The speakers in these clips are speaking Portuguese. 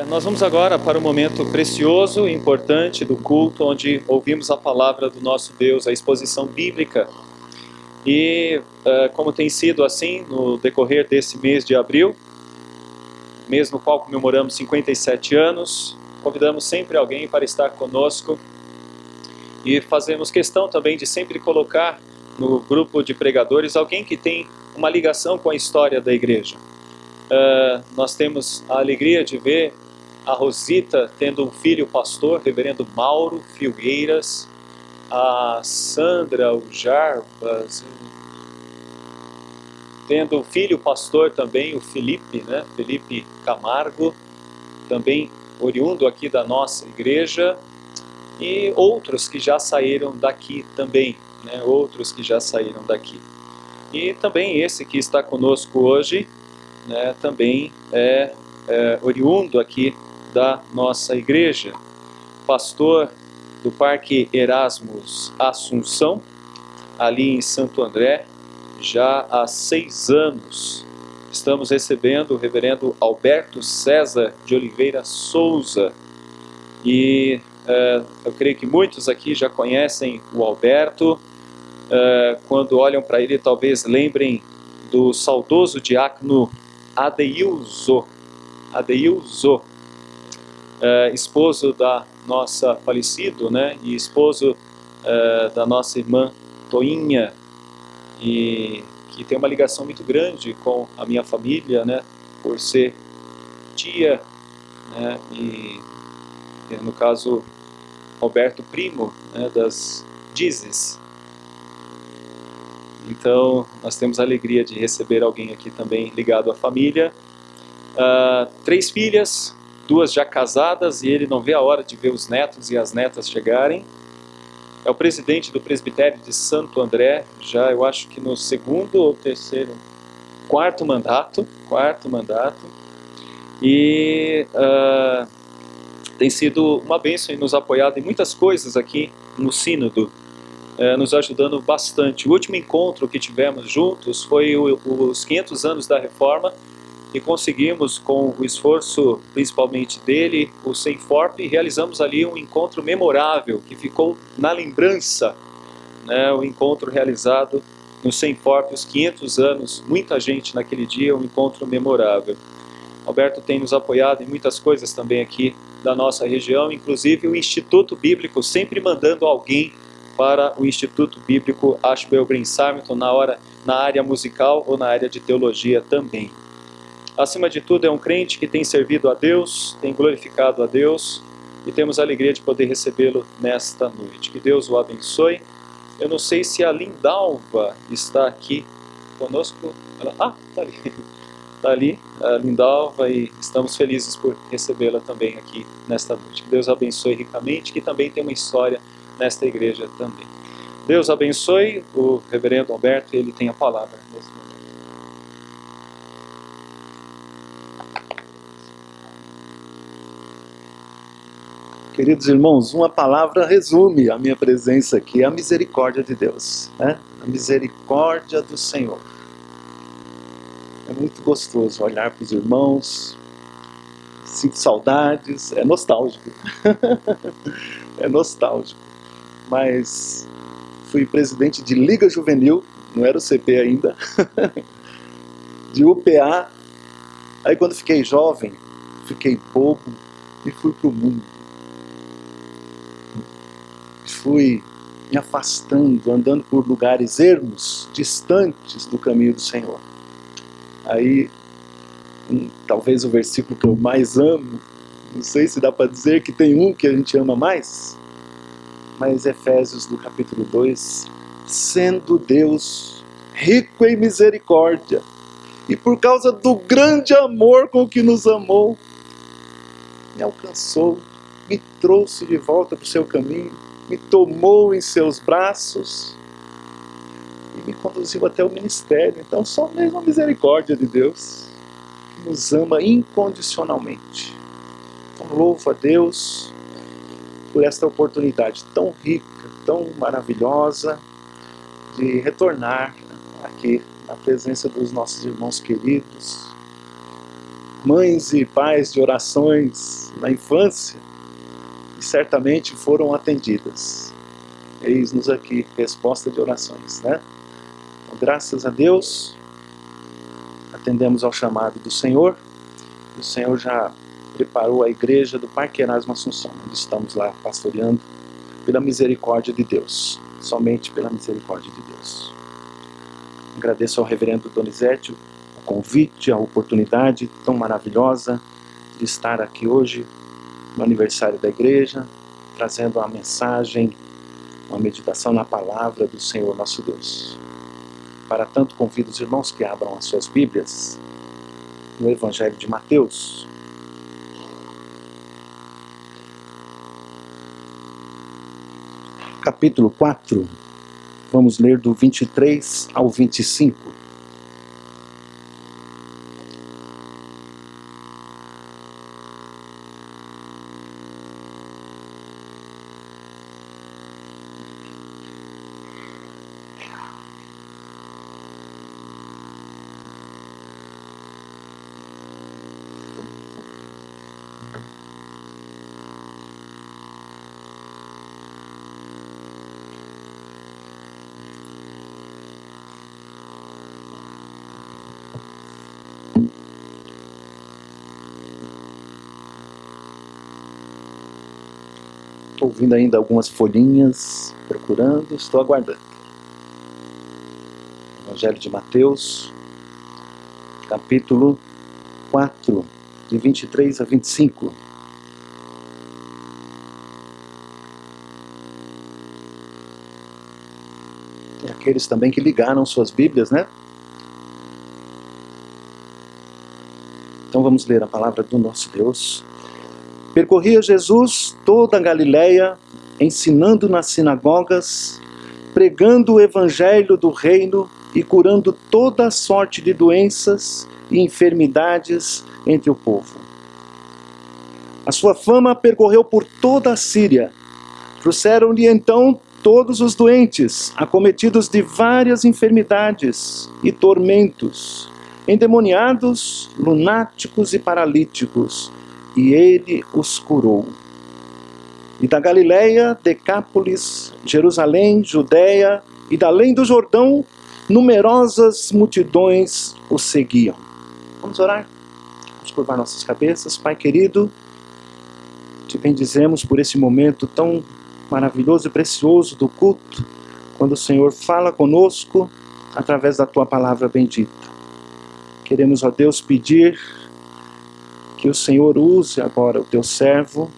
Nós vamos agora para um momento precioso e importante do culto, onde ouvimos a palavra do nosso Deus, a exposição bíblica. E como tem sido assim no decorrer desse mês de abril, mês no qual comemoramos 57 anos, convidamos sempre alguém para estar conosco e fazemos questão também de sempre colocar no grupo de pregadores alguém que tem uma ligação com a história da igreja. Nós temos a alegria de ver a Rosita tendo um filho pastor, reverendo Mauro Filgueiras, a Sandra, o Jarbas, tendo um filho pastor também, o Felipe, né? Felipe Camargo, também oriundo aqui da nossa igreja, e outros que já saíram daqui também, né? Outros que já saíram daqui. E também esse que está conosco hoje, né, também é oriundo aqui da nossa igreja, pastor do Parque Erasmus Assunção, ali em Santo André, já há 6 anos. Estamos recebendo o reverendo Alberto César de Oliveira Souza, e eu creio que muitos aqui já conhecem o Alberto. Quando olham para ele, talvez lembrem do saudoso diácono Adeilzo, esposo da nossa falecido, né, e esposo da nossa irmã Toinha, e que tem uma ligação muito grande com a minha família, né, por ser tia, né, e no caso Roberto primo, né, das Dizes. Então nós temos a alegria de receber alguém aqui também ligado à família. 3 filhas, 2 já casadas, e ele não vê a hora de ver os netos e as netas chegarem. É o presidente do presbitério de Santo André, já eu acho que no 2º ou 3º, 4º mandato, e tem sido uma bênção e nos apoiado em muitas coisas aqui no sínodo, nos ajudando bastante. O último encontro que tivemos juntos foi os 500 anos da Reforma, e conseguimos, com o esforço principalmente dele, o Senforp, realizamos ali um encontro memorável, que ficou na lembrança, né, o encontro realizado no Senforp, os 500 anos, muita gente naquele dia, um encontro memorável. Alberto tem nos apoiado em muitas coisas também aqui da nossa região, inclusive o Instituto Bíblico, sempre mandando alguém para o Instituto Bíblico Ashbel Green Sarmiento na área musical ou na área de teologia também. Acima de tudo, é um crente que tem servido a Deus, tem glorificado a Deus, e temos a alegria de poder recebê-lo nesta noite. Que Deus o abençoe. Eu não sei se a Lindalva está aqui conosco. Está ali. Está ali, a Lindalva, e estamos felizes por recebê-la também aqui nesta noite. Que Deus abençoe ricamente, que também tem uma história nesta igreja também. Deus abençoe o reverendo Alberto, ele tem a palavra nesse momento. Queridos irmãos, uma palavra resume a minha presença aqui, a misericórdia de Deus, né? A misericórdia do Senhor. É muito gostoso olhar para os irmãos, sinto saudades, é nostálgico. É nostálgico. Mas fui presidente de Liga Juvenil, não era o CP ainda, de UPA. Aí quando fiquei jovem, fiquei bobo e fui para o mundo. Fui me afastando, andando por lugares ermos, distantes do caminho do Senhor. Aí, talvez o versículo que eu mais amo, não sei se dá para dizer que tem um que a gente ama mais, mas Efésios do capítulo 2, sendo Deus rico em misericórdia, e por causa do grande amor com que nos amou, me alcançou, me trouxe de volta para o seu caminho, me tomou em seus braços e me conduziu até o ministério. Então só mesmo a misericórdia de Deus, que nos ama incondicionalmente. Então louvo a Deus por esta oportunidade tão rica, tão maravilhosa, de retornar aqui na presença dos nossos irmãos queridos, mães e pais de orações na infância e certamente foram atendidas. Eis-nos aqui, resposta de orações, né? Então, graças a Deus, atendemos ao chamado do Senhor. O Senhor já preparou a igreja do Parque Erasmo Assunção, onde estamos lá pastoreando, pela misericórdia de Deus, somente pela misericórdia de Deus. Agradeço ao reverendo Donizete o convite, a oportunidade tão maravilhosa de estar aqui hoje, no aniversário da igreja, trazendo uma mensagem, uma meditação na palavra do Senhor nosso Deus. Para tanto, convido os irmãos que abram as suas Bíblias no Evangelho de Mateus. Capítulo 4, vamos ler do 23 ao 25. Estou ouvindo ainda algumas folhinhas, procurando, estou aguardando. Evangelho de Mateus, capítulo 4, de 23 a 25. E aqueles também que ligaram suas Bíblias, né? Então vamos ler a palavra do nosso Deus. Percorria Jesus toda a Galileia, ensinando nas sinagogas, pregando o evangelho do reino e curando toda sorte de doenças e enfermidades entre o povo. A sua fama percorreu por toda a Síria. Trouxeram-lhe então todos os doentes, acometidos de várias enfermidades e tormentos, endemoniados, lunáticos e paralíticos, e ele os curou. E da Galileia, Decápolis, Jerusalém, Judeia e da além do Jordão, numerosas multidões o seguiam. Vamos orar? Vamos curvar nossas cabeças. Pai querido, te bendizemos por esse momento tão maravilhoso e precioso do culto, quando o Senhor fala conosco através da tua palavra bendita. Queremos, ó Deus, pedir que o Senhor use agora o teu servo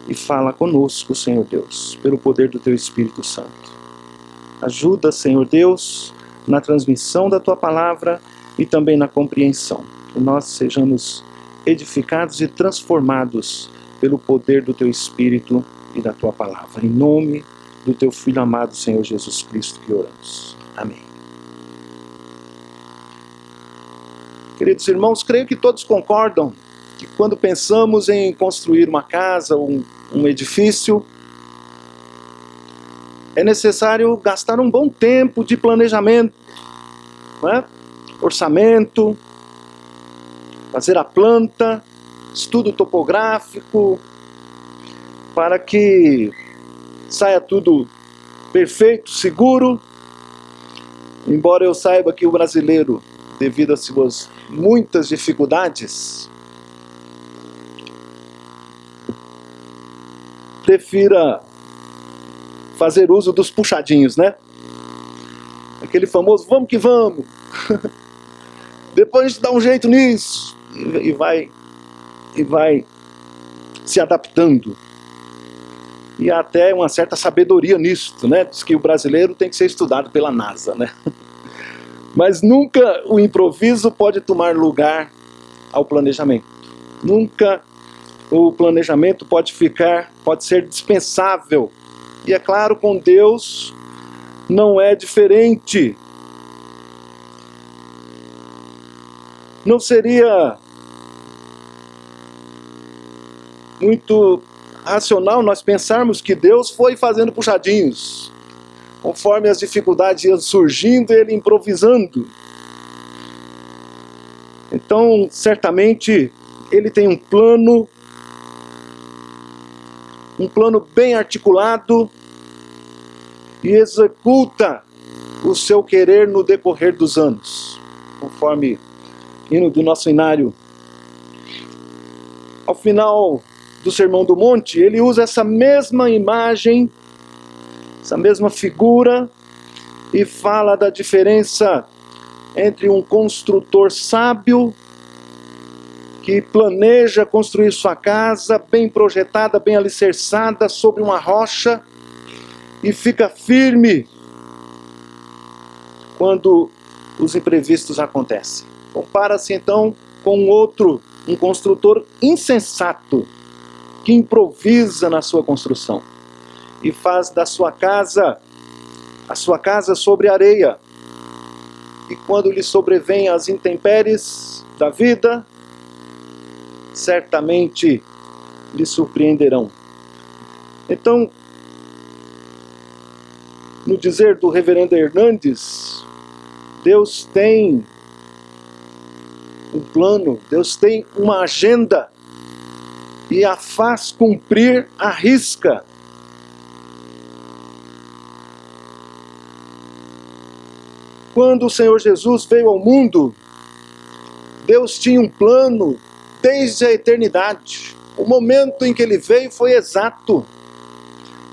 e fala conosco, Senhor Deus, pelo poder do teu Espírito Santo. Ajuda, Senhor Deus, na transmissão da tua palavra e também na compreensão. Que nós sejamos edificados e transformados pelo poder do teu Espírito e da tua palavra. Em nome do teu Filho amado, Senhor Jesus Cristo, que oramos. Amém. Queridos irmãos, creio que todos concordam que quando pensamos em construir uma casa ou um edifício, é necessário gastar um bom tempo de planejamento, não é? Orçamento, fazer a planta, estudo topográfico, para que saia tudo perfeito, seguro. Embora eu saiba que o brasileiro, devido às suas muitas dificuldades, prefira fazer uso dos puxadinhos, né? Aquele famoso, vamos que vamos. Depois a gente dá um jeito nisso. E vai se adaptando. E há até uma certa sabedoria nisso, né? Diz que o brasileiro tem que ser estudado pela NASA, né? Mas nunca o improviso pode tomar lugar ao planejamento. Nunca o planejamento pode ser dispensável. E é claro, com Deus não é diferente. Não seria muito racional nós pensarmos que Deus foi fazendo puxadinhos, conforme as dificuldades iam surgindo, ele improvisando. Então, certamente, ele tem um plano bem articulado e executa o seu querer no decorrer dos anos, conforme hino do nosso inário. Ao final do Sermão do Monte, ele usa essa mesma imagem, essa mesma figura, e fala da diferença entre um construtor sábio que planeja construir sua casa bem projetada, bem alicerçada sobre uma rocha e fica firme quando os imprevistos acontecem. Compara-se então com um construtor insensato que improvisa na sua construção e faz da sua casa a sua casa sobre areia. E quando lhe sobrevêm as intempéries da vida, certamente lhe surpreenderão. Então, no dizer do reverendo Hernandes, Deus tem um plano, Deus tem uma agenda e a faz cumprir à risca. Quando o Senhor Jesus veio ao mundo, Deus tinha um plano desde a eternidade. O momento em que ele veio foi exato.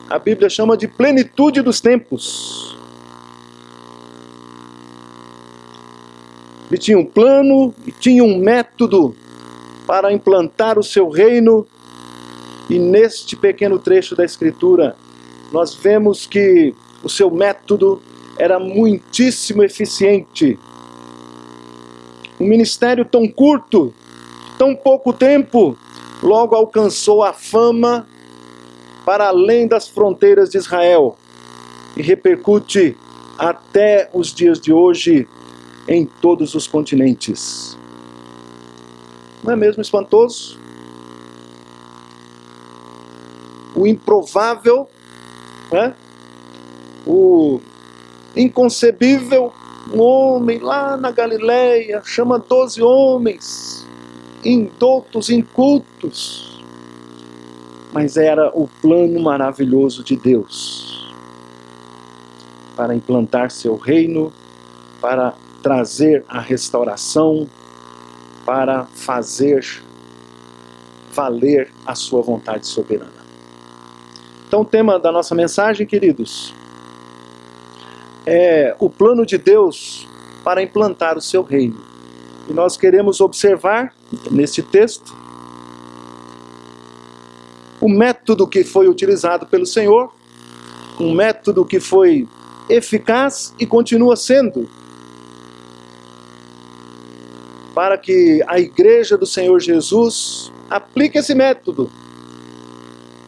A Bíblia chama de plenitude dos tempos. Ele tinha um plano e tinha um método para implantar o seu reino. E neste pequeno trecho da Escritura, nós vemos que o seu método era muitíssimo eficiente. Um ministério tão curto, tão pouco tempo, logo alcançou a fama para além das fronteiras de Israel e repercute até os dias de hoje em todos os continentes. Não é mesmo espantoso? O improvável, né? O inconcebível, um homem lá na Galileia chama 12 homens, indoutos, incultos, mas era o plano maravilhoso de Deus para implantar seu reino, para trazer a restauração, para fazer valer a sua vontade soberana. Então o tema da nossa mensagem, queridos, é o plano de Deus para implantar o seu reino. E nós queremos observar, neste texto, o método que foi utilizado pelo Senhor, um método que foi eficaz e continua sendo, para que a igreja do Senhor Jesus aplique esse método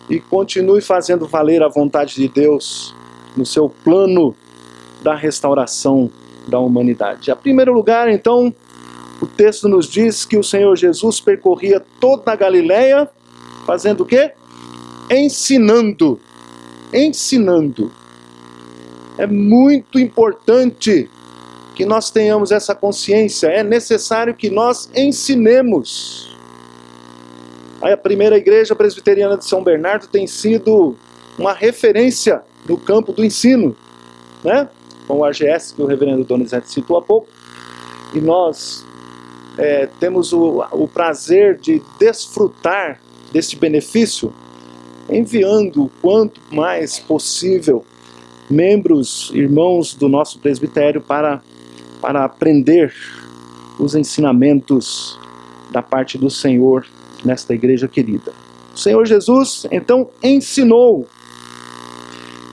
e continue fazendo valer a vontade de Deus no seu plano da restauração da humanidade. Em primeiro lugar, então, o texto nos diz que o Senhor Jesus percorria toda a Galileia, fazendo o quê? Ensinando. Ensinando. É muito importante que nós tenhamos essa consciência. É necessário que nós ensinemos. A primeira igreja presbiteriana de São Bernardo tem sido uma referência no campo do ensino, né? Com o AGS, que o reverendo Donizete citou há pouco, e nós temos o prazer de desfrutar deste benefício, enviando o quanto mais possível membros, irmãos do nosso presbitério para aprender os ensinamentos da parte do Senhor nesta igreja querida. O Senhor Jesus, então, ensinou.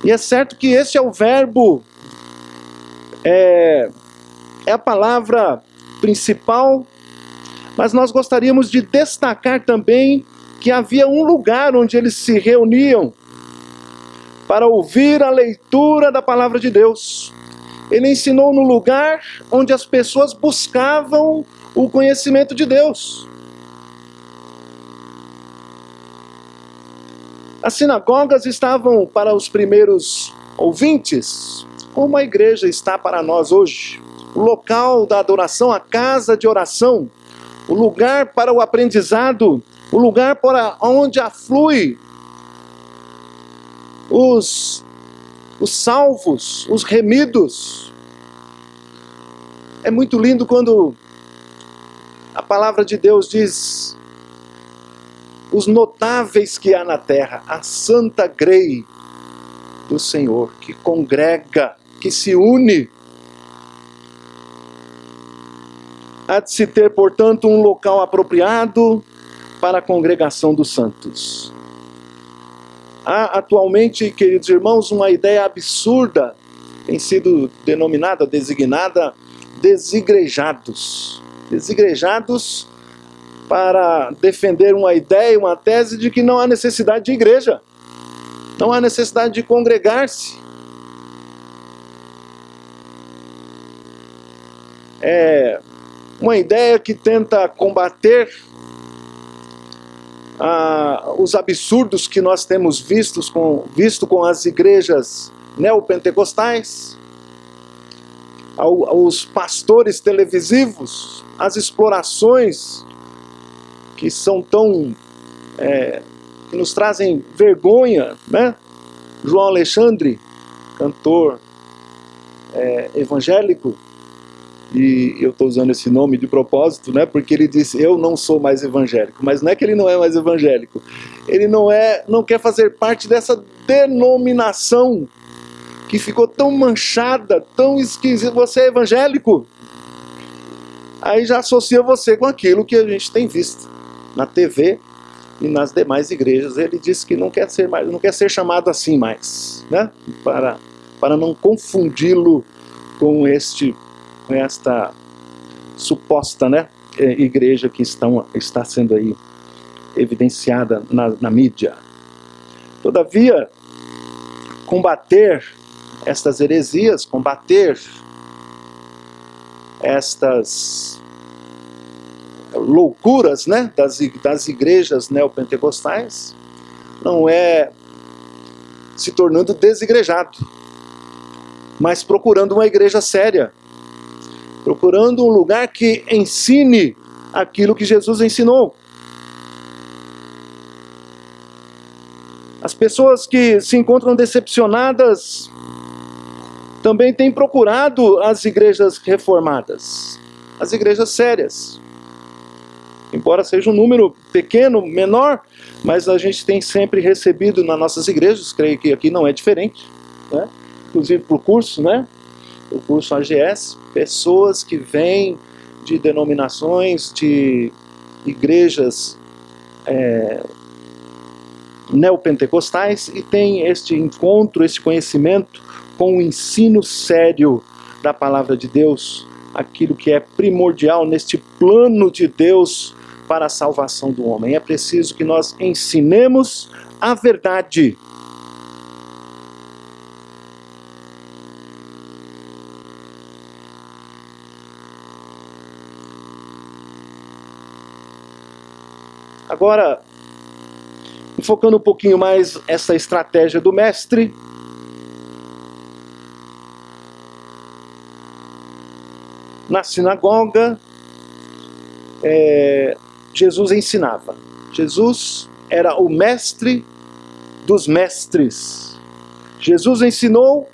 E é certo que esse é o verbo, é a palavra principal, mas nós gostaríamos de destacar também que havia um lugar onde eles se reuniam para ouvir a leitura da palavra de Deus. Ele ensinou no lugar onde as pessoas buscavam o conhecimento de Deus. As sinagogas estavam para os primeiros ouvintes, como a igreja está para nós hoje. O local da adoração, a casa de oração, o lugar para o aprendizado, o lugar para onde aflui os salvos, os remidos. É muito lindo quando a palavra de Deus diz: os notáveis que há na terra, a santa grei do Senhor, que congrega, que se une. Há de se ter, portanto, um local apropriado para a congregação dos santos. Há atualmente, queridos irmãos, uma ideia absurda, tem sido denominada, designada, desigrejados. Desigrejados para defender uma ideia, uma tese de que não há necessidade de igreja, não há necessidade de congregar-se. É uma ideia que tenta combater os absurdos que nós temos visto com as igrejas neopentecostais, os pastores televisivos, as explorações que são tão que nos trazem vergonha, né? João Alexandre, cantor evangélico, e eu estou usando esse nome de propósito, né? Porque ele disse: eu não sou mais evangélico. Mas não é que ele não é mais evangélico, ele não quer fazer parte dessa denominação que ficou tão manchada, tão esquisita. Você é evangélico? Aí já associa você com aquilo que a gente tem visto na TV e nas demais igrejas. Ele disse que não quer ser chamado assim mais, né? Para não confundi-lo com esta suposta, né, igreja que está sendo aí evidenciada na mídia. Todavia, combater estas heresias, combater estas loucuras, né, das igrejas neopentecostais, não é se tornando desigrejado, mas procurando uma igreja séria, procurando um lugar que ensine aquilo que Jesus ensinou. As pessoas que se encontram decepcionadas também têm procurado as igrejas reformadas, as igrejas sérias. Embora seja um número pequeno, menor, mas a gente tem sempre recebido nas nossas igrejas, creio que aqui não é diferente, né? Inclusive por curso, né? O curso AGS, pessoas que vêm de denominações, de igrejas neopentecostais e têm este encontro, este conhecimento com o ensino sério da palavra de Deus, aquilo que é primordial neste plano de Deus para a salvação do homem. É preciso que nós ensinemos a verdade. Agora, enfocando um pouquinho mais essa estratégia do mestre, na sinagoga, Jesus ensinava. Jesus era o mestre dos mestres. Jesus ensinou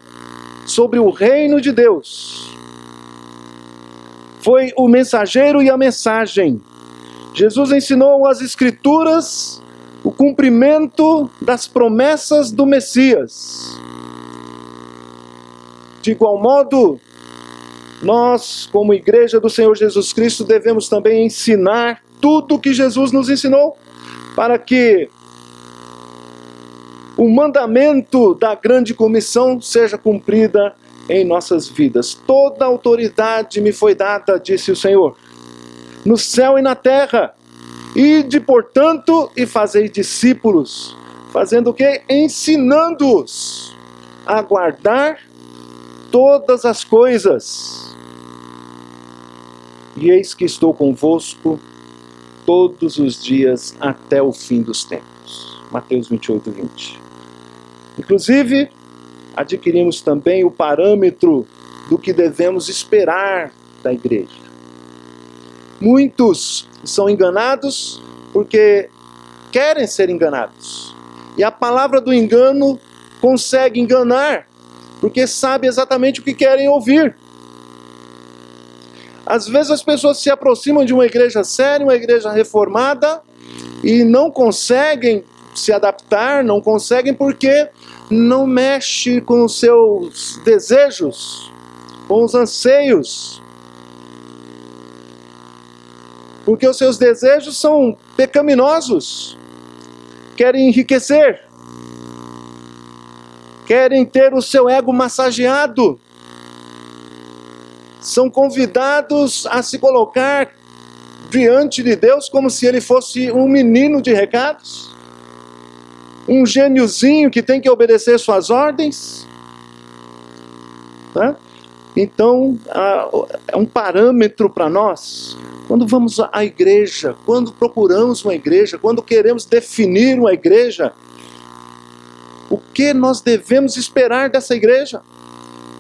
sobre o reino de Deus. Foi o mensageiro e a mensagem. Jesus ensinou as Escrituras, o cumprimento das promessas do Messias. De igual modo, nós, como Igreja do Senhor Jesus Cristo, devemos também ensinar tudo o que Jesus nos ensinou, para que o mandamento da grande comissão seja cumprida em nossas vidas. Toda autoridade me foi dada, disse o Senhor, no céu e na terra. Ide, portanto, e fazei discípulos. Fazendo o quê? Ensinando-os a guardar todas as coisas. E eis que estou convosco todos os dias até o fim dos tempos. Mateus 28, 20. Inclusive, adquirimos também o parâmetro do que devemos esperar da igreja. Muitos são enganados porque querem ser enganados. E a palavra do engano consegue enganar, porque sabe exatamente o que querem ouvir. Às vezes as pessoas se aproximam de uma igreja séria, uma igreja reformada, e não conseguem se adaptar, não conseguem porque não mexe com os seus desejos, com os anseios. Porque os seus desejos são pecaminosos. Querem enriquecer. Querem ter o seu ego massageado. São convidados a se colocar diante de Deus como se ele fosse um menino de recados. Um gêniozinho que tem que obedecer suas ordens. Tá? Então, é um parâmetro para nós. Quando vamos à igreja, quando procuramos uma igreja, quando queremos definir uma igreja, o que nós devemos esperar dessa igreja?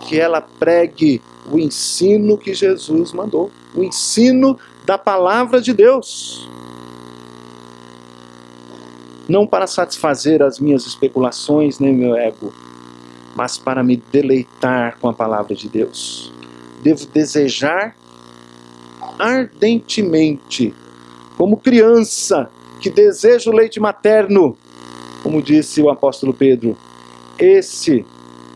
Que ela pregue o ensino que Jesus mandou, o ensino da palavra de Deus. Não para satisfazer as minhas especulações, nem meu ego, mas para me deleitar com a palavra de Deus. Devo desejar ardentemente, como criança que deseja o leite materno, como disse o apóstolo Pedro. Esse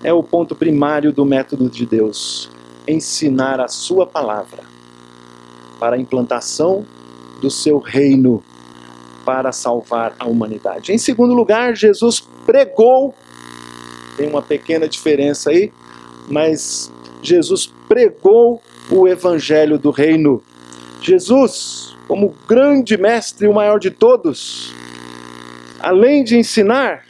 é o ponto primário do método de Deus: ensinar a sua palavra para a implantação do seu reino, para salvar a humanidade. Em segundo lugar, Jesus pregou. Tem uma pequena diferença aí, mas Jesus pregou o evangelho do reino. Jesus, como grande mestre, o maior de todos, além de ensinar,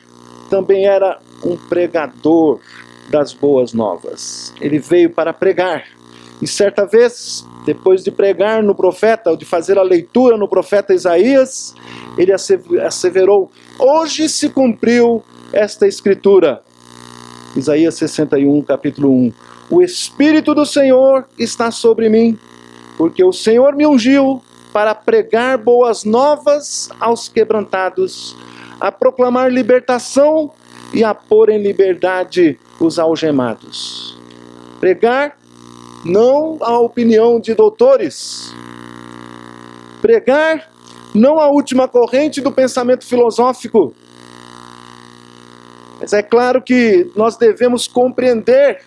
também era um pregador das boas novas. Ele veio para pregar. E certa vez, depois de pregar no profeta, ou de fazer a leitura no profeta Isaías, ele asseverou: hoje se cumpriu esta escritura. Isaías 61, capítulo 1. O Espírito do Senhor está sobre mim, porque o Senhor me ungiu para pregar boas novas aos quebrantados, a proclamar libertação e a pôr em liberdade os algemados. Pregar não a opinião de doutores. Pregar não a última corrente do pensamento filosófico. Mas é claro que nós devemos compreender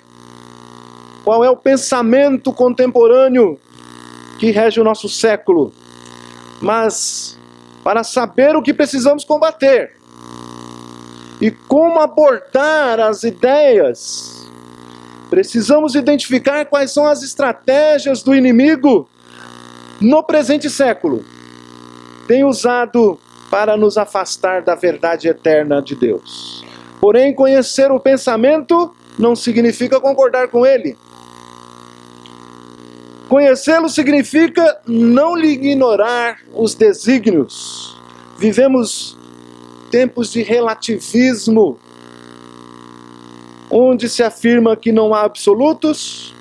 qual é o pensamento contemporâneo que rege o nosso século. Mas, para saber o que precisamos combater e como abordar as ideias, precisamos identificar quais são as estratégias do inimigo no presente século. Tem usado para nos afastar da verdade eterna de Deus. Porém, conhecer o pensamento não significa concordar com ele. Conhecê-lo significa não lhe ignorar os desígnios. Vivemos tempos de relativismo, onde se afirma que não há absolutos.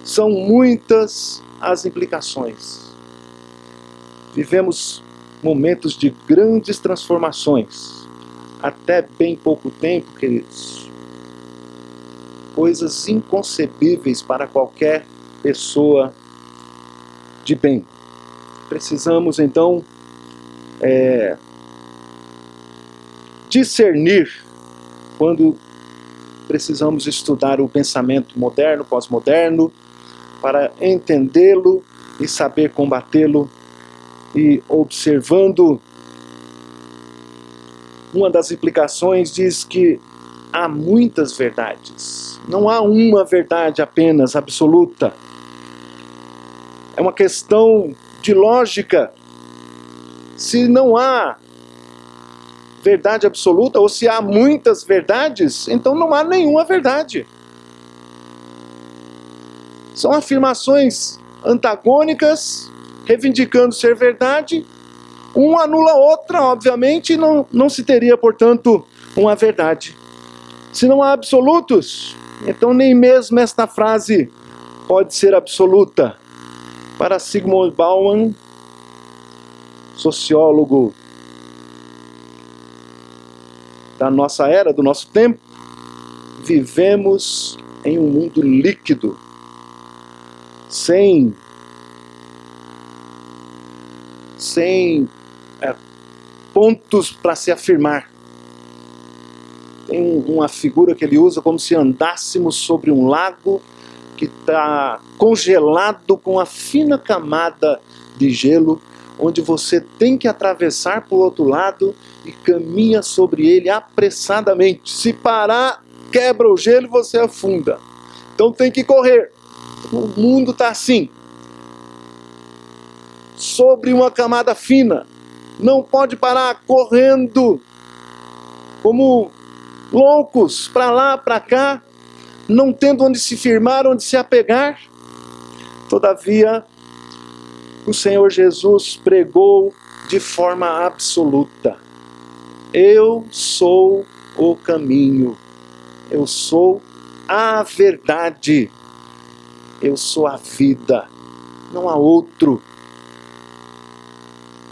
São muitas as implicações. Vivemos momentos de grandes transformações. Até bem pouco tempo, queridos. Coisas inconcebíveis para qualquer pessoa de bem. Precisamos, então, discernir quando precisamos estudar o pensamento moderno, pós-moderno, para entendê-lo e saber combatê-lo. E observando, uma das implicações diz que há muitas verdades. Não há uma verdade apenas absoluta. É uma questão de lógica. Se não há verdade absoluta, ou se há muitas verdades, então não há nenhuma verdade. São afirmações antagônicas, reivindicando ser verdade. Um anula a outra, obviamente, não se teria, portanto, uma verdade. Se não há absolutos, então nem mesmo esta frase pode ser absoluta. Para Zygmunt Bauman, sociólogo da nossa era, do nosso tempo, vivemos em um mundo líquido, sem pontos para se afirmar. Tem uma figura que ele usa como se andássemos sobre um lago que está congelado com uma fina camada de gelo, onde você tem que atravessar para o outro lado e caminha sobre ele apressadamente. Se parar, quebra o gelo e você afunda. Então tem que correr. O mundo está assim, sobre uma camada fina. Não pode parar, correndo como loucos, para lá, para cá, não tendo onde se firmar, onde se apegar. Todavia, o Senhor Jesus pregou de forma absoluta: eu sou o caminho, eu sou a verdade, eu sou a vida, não há outro.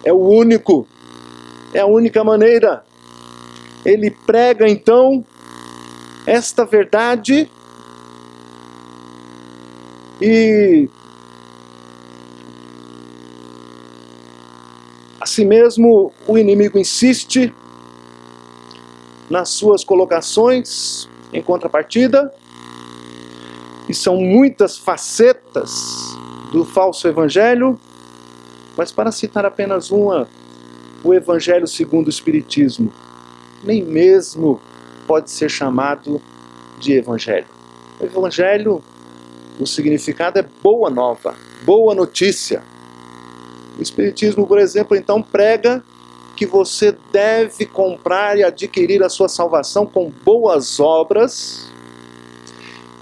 É o único, é a única maneira. Ele prega então esta verdade e assim mesmo o inimigo insiste nas suas colocações em contrapartida, e são muitas facetas do falso evangelho, mas para citar apenas uma, o evangelho segundo o Espiritismo nem mesmo pode ser chamado de evangelho. O evangelho, o significado é boa nova, boa notícia. O Espiritismo, por exemplo, então prega que você deve comprar e adquirir a sua salvação com boas obras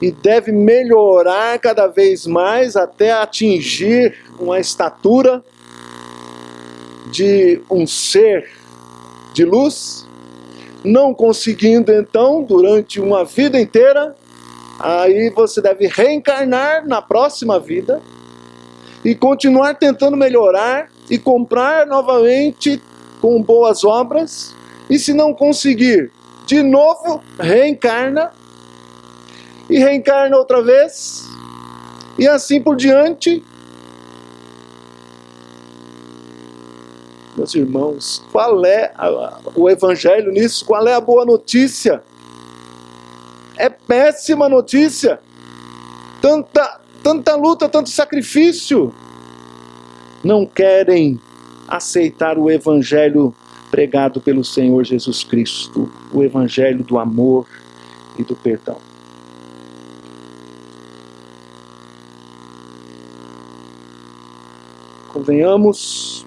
e deve melhorar cada vez mais até atingir uma estatura de um ser de luz, não conseguindo então durante uma vida inteira, aí você deve reencarnar na próxima vida e continuar tentando melhorar e comprar novamente com boas obras, e se não conseguir, de novo reencarna e reencarna outra vez, e assim por diante. Meus irmãos, qual é o evangelho nisso? Qual é a boa notícia? É péssima notícia. Tanta luta, tanto sacrifício. Não querem aceitar o evangelho pregado pelo Senhor Jesus Cristo, o evangelho do amor e do perdão. Convenhamos,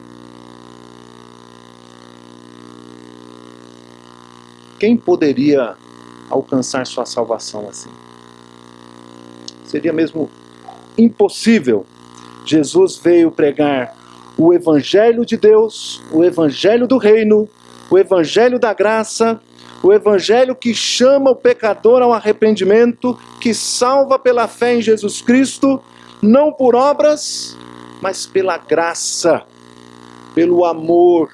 quem poderia alcançar sua salvação assim? Seria mesmo impossível. Jesus veio pregar o Evangelho de Deus, o Evangelho do Reino, o Evangelho da graça, o Evangelho que chama o pecador ao arrependimento, que salva pela fé em Jesus Cristo, não por obras, mas pela graça, pelo amor,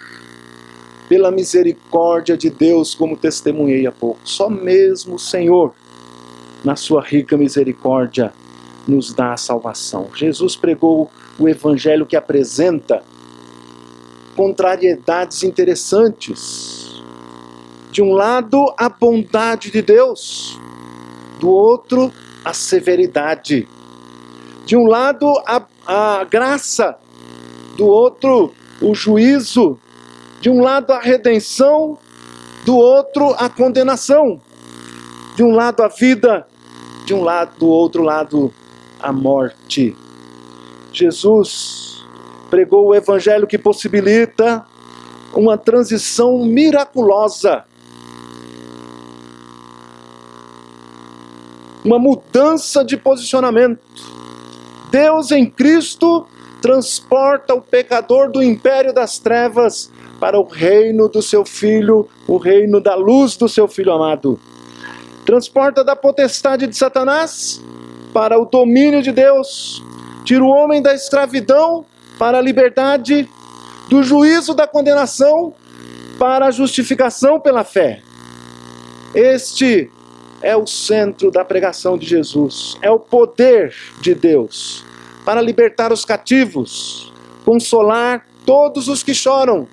pela misericórdia de Deus, como testemunhei há pouco. Só mesmo o Senhor, na sua rica misericórdia, nos dá a salvação. Jesus pregou o evangelho que apresenta contrariedades interessantes. De um lado, a bondade de Deus, do outro, a severidade. De um lado, a graça, do outro, o juízo. De um lado, a redenção, do outro, a condenação. De um lado, a vida, do outro lado, a morte. Jesus pregou o evangelho que possibilita uma transição miraculosa, uma mudança de posicionamento. Deus em Cristo transporta o pecador do império das trevas para o reino do seu Filho, o reino da luz do seu Filho amado. Transporta da potestade de Satanás para o domínio de Deus, tira o homem da escravidão para a liberdade, do juízo da condenação para a justificação pela fé. Este é o centro da pregação de Jesus, é o poder de Deus para libertar os cativos, consolar todos os que choram.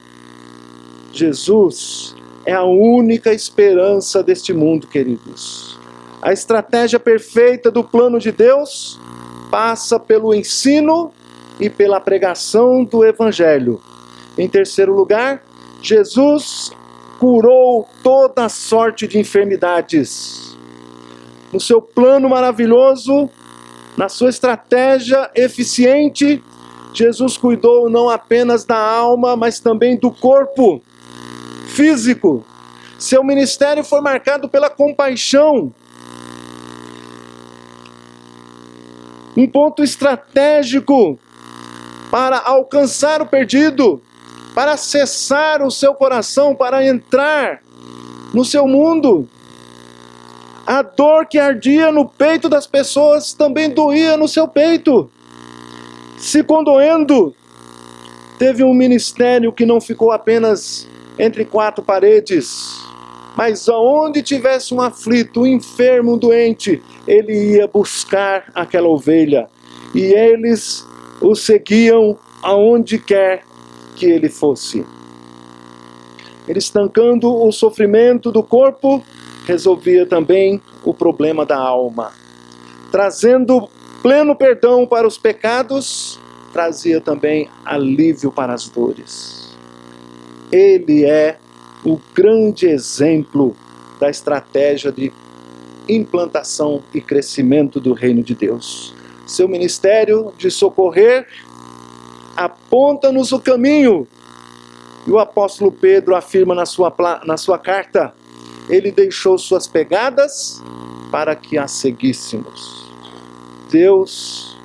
Jesus é a única esperança deste mundo, queridos. A estratégia perfeita do plano de Deus passa pelo ensino e pela pregação do Evangelho. Em terceiro lugar, Jesus curou toda sorte de enfermidades. No seu plano maravilhoso, na sua estratégia eficiente, Jesus cuidou não apenas da alma, mas também do corpo físico. Seu ministério foi marcado pela compaixão. Um ponto estratégico para alcançar o perdido, para acessar o seu coração, para entrar no seu mundo. A dor que ardia no peito das pessoas também doía no seu peito. Se condoendo, teve um ministério que não ficou apenas entre quatro paredes, mas aonde tivesse um aflito, um enfermo, um doente, ele ia buscar aquela ovelha, e eles o seguiam aonde quer que ele fosse. Ele, estancando o sofrimento do corpo, resolvia também o problema da alma. Trazendo pleno perdão para os pecados, trazia também alívio para as dores. Ele é o grande exemplo da estratégia de implantação e crescimento do reino de Deus. Seu ministério de socorrer aponta-nos o caminho. E o apóstolo Pedro afirma na sua carta: ele deixou suas pegadas para que as seguíssemos. Deus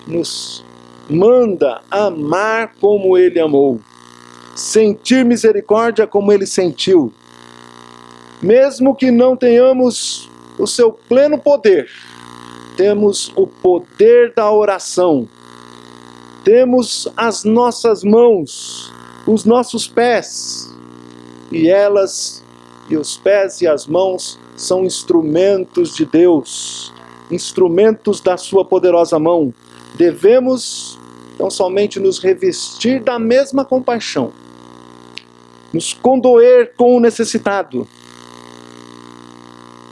nos manda amar como ele amou, sentir misericórdia como ele sentiu. Mesmo que não tenhamos o seu pleno poder, temos o poder da oração. Temos as nossas mãos, os nossos pés, e elas, e os pés e as mãos, são instrumentos de Deus, instrumentos da sua poderosa mão. Devemos, então, somente nos revestir da mesma compaixão, nos condoer com o necessitado.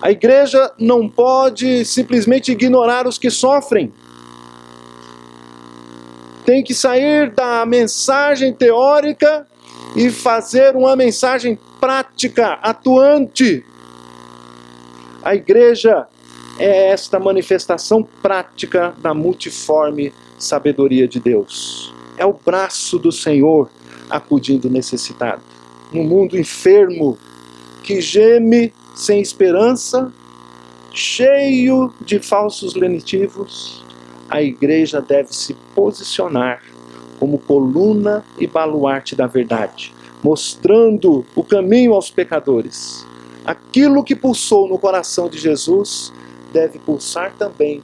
A igreja não pode simplesmente ignorar os que sofrem. Tem que sair da mensagem teórica e fazer uma mensagem prática, atuante. A igreja é esta manifestação prática da multiforme sabedoria de Deus. É o braço do Senhor acudindo o necessitado. No mundo enfermo, que geme sem esperança, cheio de falsos lenitivos, a igreja deve se posicionar como coluna e baluarte da verdade, mostrando o caminho aos pecadores. Aquilo que pulsou no coração de Jesus deve pulsar também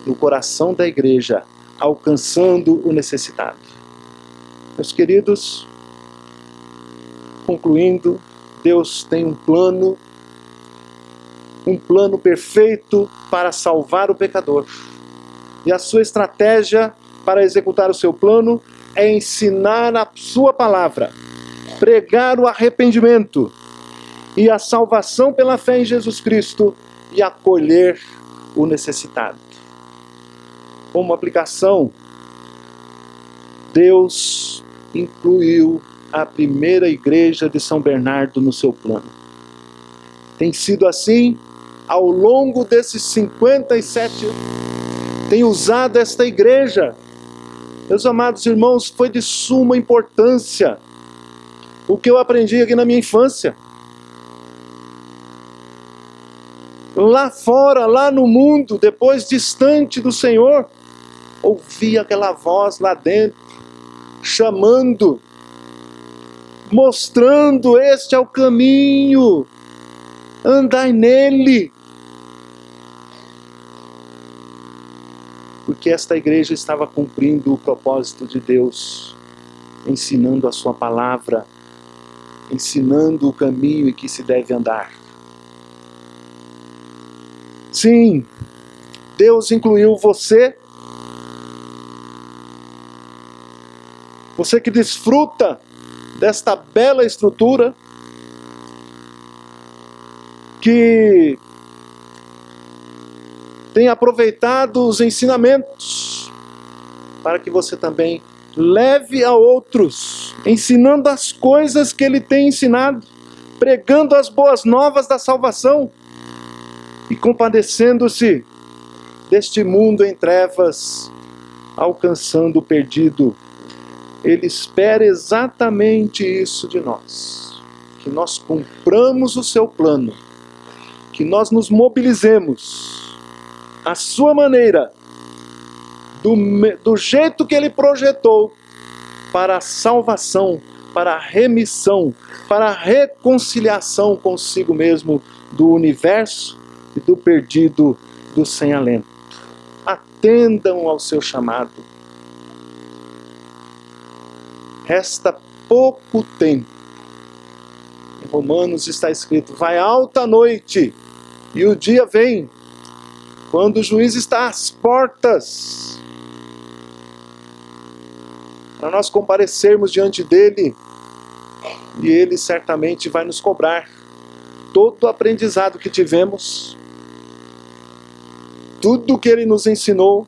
no coração da igreja, alcançando o necessitado. Meus queridos, concluindo, Deus tem um plano perfeito para salvar o pecador. E a sua estratégia para executar o seu plano é ensinar a sua palavra, pregar o arrependimento e a salvação pela fé em Jesus Cristo e acolher o necessitado. Como aplicação, Deus incluiu a primeira igreja de São Bernardo no seu plano. Tem sido assim ao longo desses 57 anos. Tem usado esta igreja. Meus amados irmãos, foi de suma importância o que eu aprendi aqui na minha infância. Lá fora, lá no mundo, depois distante do Senhor, ouvi aquela voz lá dentro, chamando, mostrando: este é o caminho, andai nele. porque esta igreja estava cumprindo o propósito de Deus, ensinando a sua palavra, ensinando o caminho em que se deve andar. Sim, Deus incluiu você, você que desfruta desta bela estrutura, que tem aproveitado os ensinamentos para que você também leve a outros, ensinando as coisas que Ele tem ensinado, pregando as boas novas da salvação e compadecendo-se deste mundo em trevas, alcançando o perdido. Ele espera exatamente isso de nós, que nós cumpramos o seu plano, que nós nos mobilizemos à sua maneira, do jeito que Ele projetou, para a salvação, para a remissão, para a reconciliação consigo mesmo do universo e do perdido, do sem alento. Atendam ao seu chamado. Resta pouco tempo. Em Romanos está escrito: vai alta a noite e o dia vem, quando o juiz está às portas, para nós comparecermos diante dele, e ele certamente vai nos cobrar todo o aprendizado que tivemos, tudo que ele nos ensinou,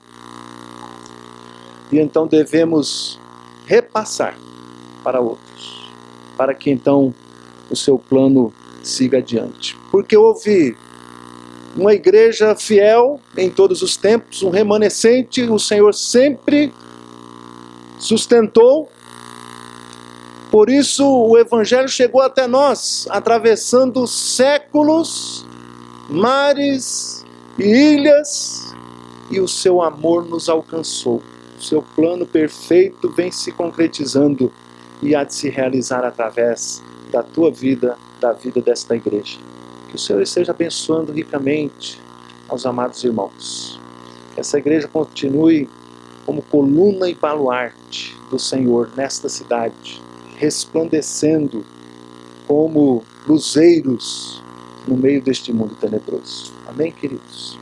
e então devemos repassar para outros, para que então o seu plano siga adiante. Porque houve uma igreja fiel em todos os tempos, um remanescente, o Senhor sempre sustentou. Por isso o Evangelho chegou até nós, atravessando séculos, mares e ilhas, e o seu amor nos alcançou. O seu plano perfeito vem se concretizando e há de se realizar através da tua vida, da vida desta igreja. Que o Senhor esteja abençoando ricamente aos amados irmãos. Que essa igreja continue como coluna e baluarte do Senhor nesta cidade, resplandecendo como luzeiros no meio deste mundo tenebroso. Amém, queridos?